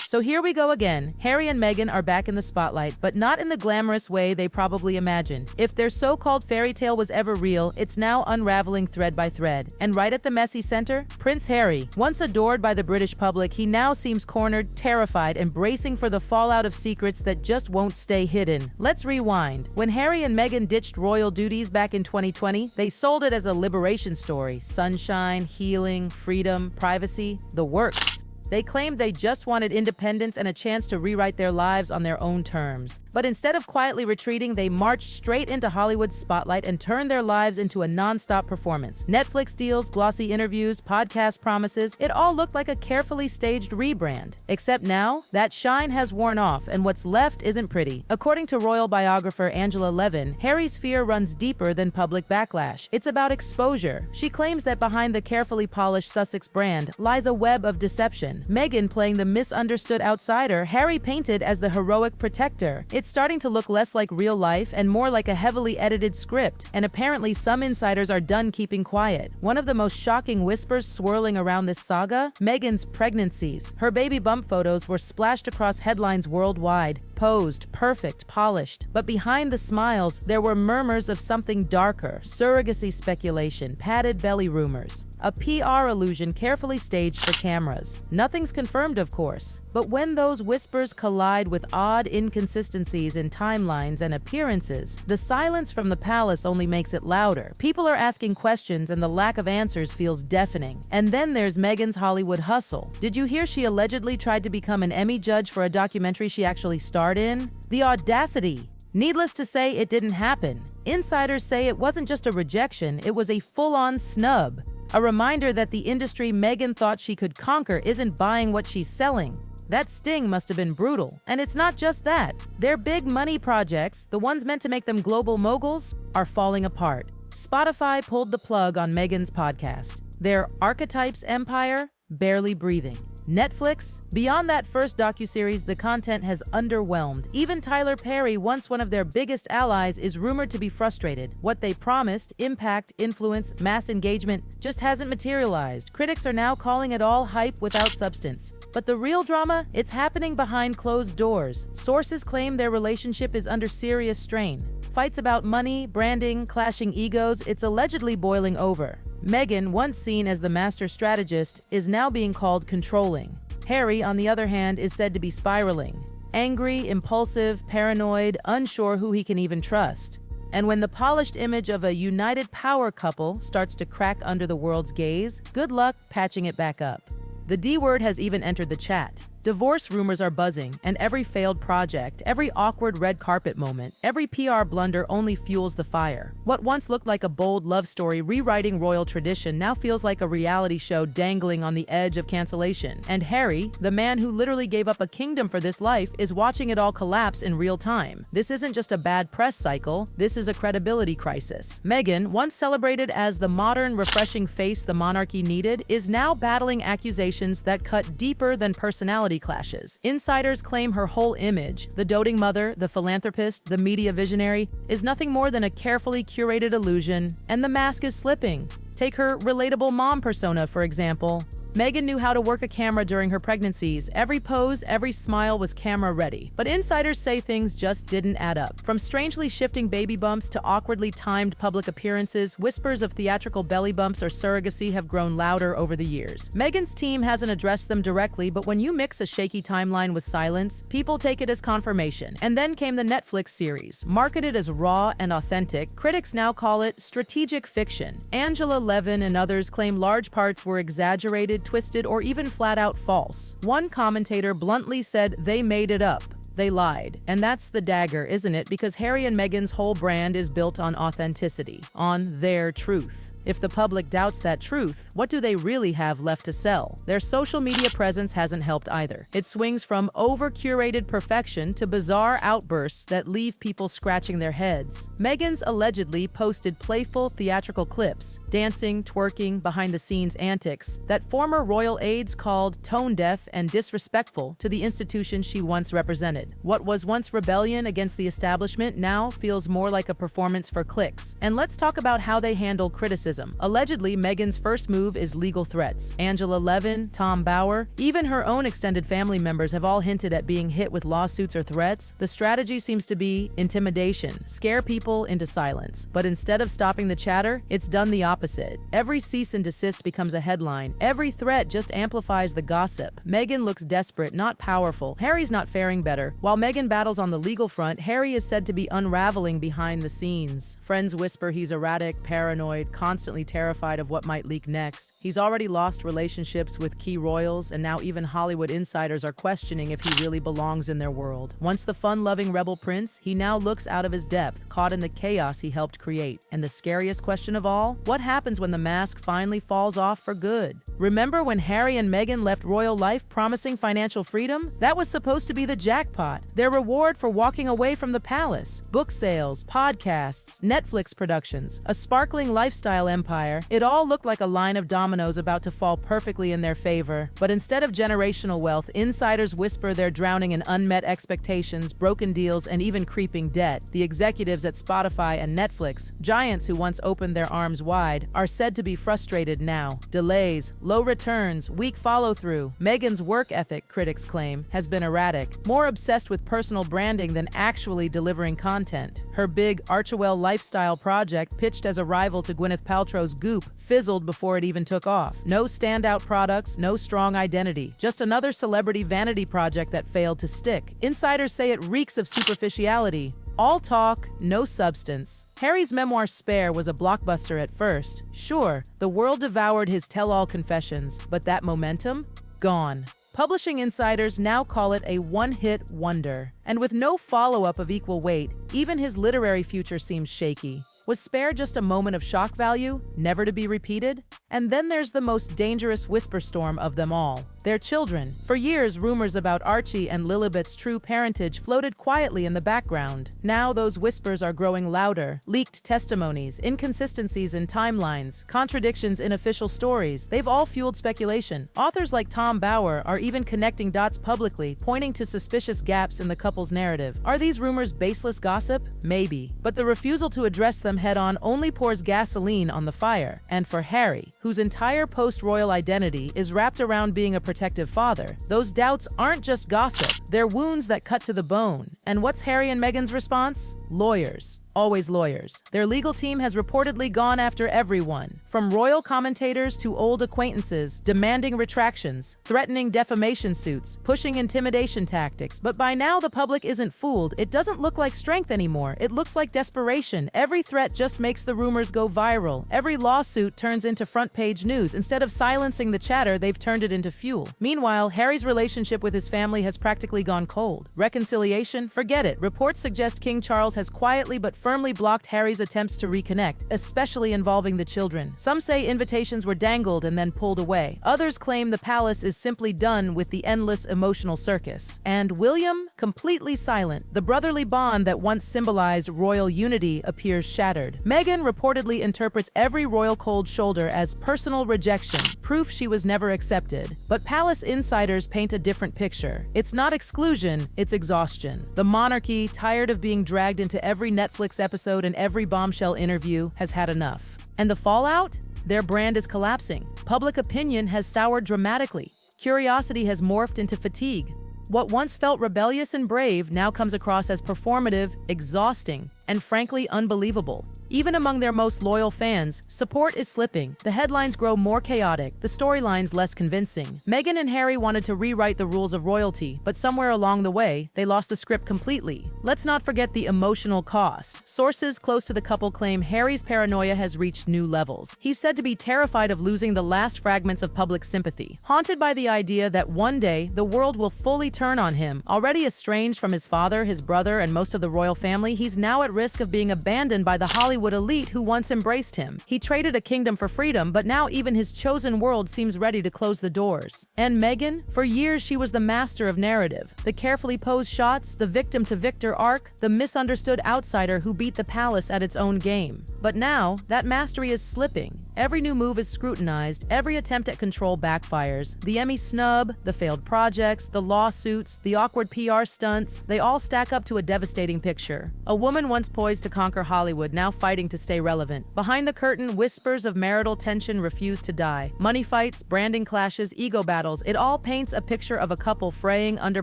So here we go again. Harry and Meghan are back in the spotlight, but not in the glamorous way they probably imagined. If their so-called fairy tale was ever real, it's now unraveling thread by thread. And right at the messy center, Prince Harry. Once adored by the British public, he now seems cornered, terrified, and bracing for the fallout of secrets that just won't stay hidden. Let's rewind. When Harry and Meghan ditched royal duties back in 2020, they sold it as a liberation story. Sunshine, healing, freedom, privacy, the works. They claimed they just wanted independence and a chance to rewrite their lives on their own terms. But instead of quietly retreating, they marched straight into Hollywood's spotlight and turned their lives into a non-stop performance. Netflix deals, glossy interviews, podcast promises, it all looked like a carefully staged rebrand. Except now, that shine has worn off and what's left isn't pretty. According to royal biographer Angela Levin, Harry's fear runs deeper than public backlash. It's about exposure. She claims that behind the carefully polished Sussex brand lies a web of deception. Meghan playing the misunderstood outsider, Harry painted as the heroic protector. It's starting to look less like real life and more like a heavily edited script, and apparently some insiders are done keeping quiet. One of the most shocking whispers swirling around this saga? Meghan's pregnancies. Her baby bump photos were splashed across headlines worldwide. Posed, perfect, polished. But behind the smiles, there were murmurs of something darker, surrogacy speculation, padded belly rumors. A PR illusion carefully staged for cameras. Nothing's confirmed, of course. But when those whispers collide with odd inconsistencies in timelines and appearances, the silence from the palace only makes it louder. People are asking questions and the lack of answers feels deafening. And then there's Meghan's Hollywood hustle. Did you hear she allegedly tried to become an Emmy judge for a documentary she actually starred in? The audacity! Needless to say, it didn't happen. Insiders say it wasn't just a rejection, it was a full-on snub. A reminder that the industry Meghan thought she could conquer isn't buying what she's selling. That sting must have been brutal. And it's not just that. Their big money projects, the ones meant to make them global moguls, are falling apart. Spotify pulled the plug on Meghan's podcast. Their Archetypes empire, barely breathing. Netflix? Beyond that first docuseries, the content has underwhelmed. Even Tyler Perry, once one of their biggest allies, is rumored to be frustrated. What they promised, impact, influence, mass engagement, just hasn't materialized. Critics are now calling it all hype without substance. But the real drama? It's happening behind closed doors. Sources claim their relationship is under serious strain. Fights about money, branding, clashing egos, it's allegedly boiling over. Meghan, once seen as the master strategist, is now being called controlling. Harry, on the other hand, is said to be spiraling. Angry, impulsive, paranoid, unsure who he can even trust. And when the polished image of a united power couple starts to crack under the world's gaze, good luck patching it back up. The D word has even entered the chat. Divorce rumors are buzzing, and every failed project, every awkward red carpet moment, every PR blunder only fuels the fire. What once looked like a bold love story rewriting royal tradition now feels like a reality show dangling on the edge of cancellation. And Harry, the man who literally gave up a kingdom for this life, is watching it all collapse in real time. This isn't just a bad press cycle, this is a credibility crisis. Meghan, once celebrated as the modern, refreshing face the monarchy needed, is now battling accusations that cut deeper than personality clashes. Insiders claim her whole image, the doting mother, the philanthropist, the media visionary, is nothing more than a carefully curated illusion, and the mask is slipping. Take her relatable mom persona, for example. Meghan knew how to work a camera during her pregnancies. Every pose, every smile was camera ready. But insiders say things just didn't add up. From strangely shifting baby bumps to awkwardly timed public appearances, whispers of theatrical belly bumps or surrogacy have grown louder over the years. Meghan's team hasn't addressed them directly, but when you mix a shaky timeline with silence, people take it as confirmation. And then came the Netflix series. Marketed as raw and authentic, critics now call it strategic fiction. Angela Levin and others claim large parts were exaggerated, twisted, or even flat out false. One commentator bluntly said they made it up. They lied. And that's the dagger, isn't it? Because Harry and Meghan's whole brand is built on authenticity, on their truth. If the public doubts that truth, what do they really have left to sell? Their social media presence hasn't helped either. It swings from over-curated perfection to bizarre outbursts that leave people scratching their heads. Meghan's allegedly posted playful theatrical clips, dancing, twerking, behind-the-scenes antics, that former royal aides called tone-deaf and disrespectful to the institution she once represented. What was once rebellion against the establishment now feels more like a performance for clicks. And let's talk about how they handle criticism nepotism. Allegedly, Meghan's first move is legal threats. Angela Levin, Tom Bauer, even her own extended family members have all hinted at being hit with lawsuits or threats. The strategy seems to be intimidation, scare people into silence. But instead of stopping the chatter, it's done the opposite. Every cease and desist becomes a headline. Every threat just amplifies the gossip. Meghan looks desperate, not powerful. Harry's not faring better. While Meghan battles on the legal front, Harry is said to be unraveling behind the scenes. Friends whisper he's erratic, paranoid, constantly terrified of what might leak next. He's already lost relationships with key royals, and now even Hollywood insiders are questioning if he really belongs in their world. Once the fun-loving rebel prince, he now looks out of his depth, caught in the chaos he helped create. And the scariest question of all, what happens when the mask finally falls off for good? Remember when Harry and Meghan left royal life promising financial freedom? That was supposed to be the jackpot, their reward for walking away from the palace. Book sales, podcasts, Netflix productions, a sparkling lifestyle empire. It all looked like a line of dominoes about to fall perfectly in their favor. But instead of generational wealth, insiders whisper they're drowning in unmet expectations, broken deals, and even creeping debt. The executives at Spotify and Netflix, giants who once opened their arms wide, are said to be frustrated now. Delays, low returns, weak follow-through. Meghan's work ethic, critics claim, has been erratic, more obsessed with personal branding than actually delivering content. Her big Archewell lifestyle project, pitched as a rival to Gwyneth Paltrow's Goop, fizzled before it even took off. No standout products, no strong identity, just another celebrity vanity project that failed to stick. Insiders say it reeks of superficiality. All talk, no substance. Harry's memoir Spare was a blockbuster at first. Sure, the world devoured his tell-all confessions, but that momentum? Gone. Publishing insiders now call it a one-hit wonder. And with no follow-up of equal weight, even his literary future seems shaky. Was Spare just a moment of shock value, never to be repeated? And then there's the most dangerous whisper storm of them all, their children. For years, rumors about Archie and Lilibet's true parentage floated quietly in the background. Now those whispers are growing louder. Leaked testimonies, inconsistencies in timelines, contradictions in official stories, they've all fueled speculation. Authors like Tom Bauer are even connecting dots publicly, pointing to suspicious gaps in the couple's narrative. Are these rumors baseless gossip? Maybe. But the refusal to address them head-on only pours gasoline on the fire. And for Harry, whose entire post-royal identity is wrapped around being a protective father, those doubts aren't just gossip, they're wounds that cut to the bone. And what's Harry and Meghan's response? Lawyers. Always lawyers. Their legal team has reportedly gone after everyone, from royal commentators to old acquaintances, demanding retractions, threatening defamation suits, pushing intimidation tactics. But by now the public isn't fooled. It doesn't look like strength anymore. It looks like desperation. Every threat just makes the rumors go viral. Every lawsuit turns into front-page news. Instead of silencing the chatter, they've turned it into fuel. Meanwhile, Harry's relationship with his family has practically gone cold. Reconciliation? Forget it. Reports suggest King Charles has quietly but firmly blocked Harry's attempts to reconnect, especially involving the children. Some say invitations were dangled and then pulled away. Others claim the palace is simply done with the endless emotional circus. And William? Completely silent. The brotherly bond that once symbolized royal unity appears shattered. Meghan reportedly interprets every royal cold shoulder as personal rejection, proof she was never accepted. But palace insiders paint a different picture. It's not exclusion, it's exhaustion. The monarchy, tired of being dragged into every Netflix episode and every bombshell interview, has had enough. And the fallout? Their brand is collapsing. Public opinion has soured dramatically. Curiosity has morphed into fatigue. What once felt rebellious and brave now comes across as performative, exhausting, and frankly unbelievable. Even among their most loyal fans, support is slipping. The headlines grow more chaotic, the storylines less convincing. Meghan and Harry wanted to rewrite the rules of royalty, but somewhere along the way, they lost the script completely. Let's not forget the emotional cost. Sources close to the couple claim Harry's paranoia has reached new levels. He's said to be terrified of losing the last fragments of public sympathy, haunted by the idea that one day the world will fully turn on him. Already estranged from his father, his brother, and most of the royal family, he's now at risk of being abandoned by the Hollywood elite who once embraced him. He traded a kingdom for freedom, but now even his chosen world seems ready to close the doors. And Meghan? For years she was the master of narrative. The carefully posed shots, the victim-to-victor arc, the misunderstood outsider who beat the palace at its own game. But now, that mastery is slipping. Every new move is scrutinized, every attempt at control backfires. The Emmy snub, the failed projects, the lawsuits, the awkward PR stunts, they all stack up to a devastating picture. A woman once once poised to conquer Hollywood, now fighting to stay relevant. Behind the curtain, whispers of marital tension refuse to die. Money fights, branding clashes, ego battles, it all paints a picture of a couple fraying under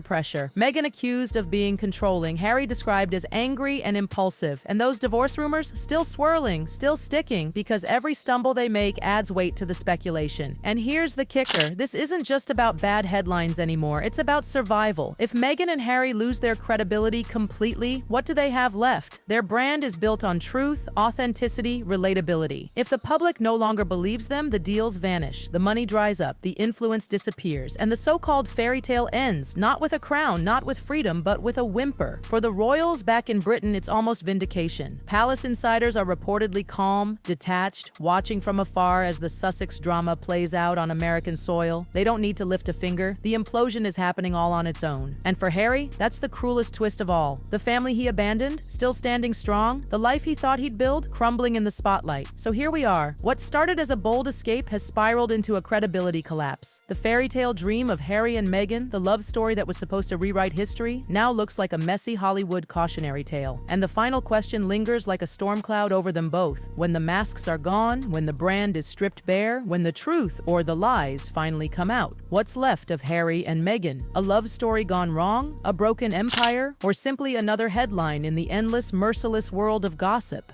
pressure. Meghan accused of being controlling, Harry described as angry and impulsive, and those divorce rumors still swirling, still sticking, because every stumble they make adds weight to the speculation. And here's the kicker, this isn't just about bad headlines anymore, it's about survival. If Meghan and Harry lose their credibility completely, what do they have left? Their brand is built on truth, authenticity, relatability. If the public no longer believes them, the deals vanish, the money dries up, the influence disappears, and the so-called fairy tale ends, not with a crown, not with freedom, but with a whimper. For the royals back in Britain, it's almost vindication. Palace insiders are reportedly calm, detached, watching from afar as the Sussex drama plays out on American soil. They don't need to lift a finger. The implosion is happening all on its own. And for Harry, that's the cruelest twist of all. The family he abandoned, still standing strong, the life he thought he'd build, crumbling in the spotlight. So here we are. What started as a bold escape has spiraled into a credibility collapse. The fairy tale dream of Harry and Meghan, the love story that was supposed to rewrite history, now looks like a messy Hollywood cautionary tale. And the final question lingers like a storm cloud over them both. When the masks are gone, when the brand is stripped bare, when the truth or the lies finally come out, what's left of Harry and Meghan? A love story gone wrong? A broken empire? Or simply another headline in the endless, merciless world of gossip?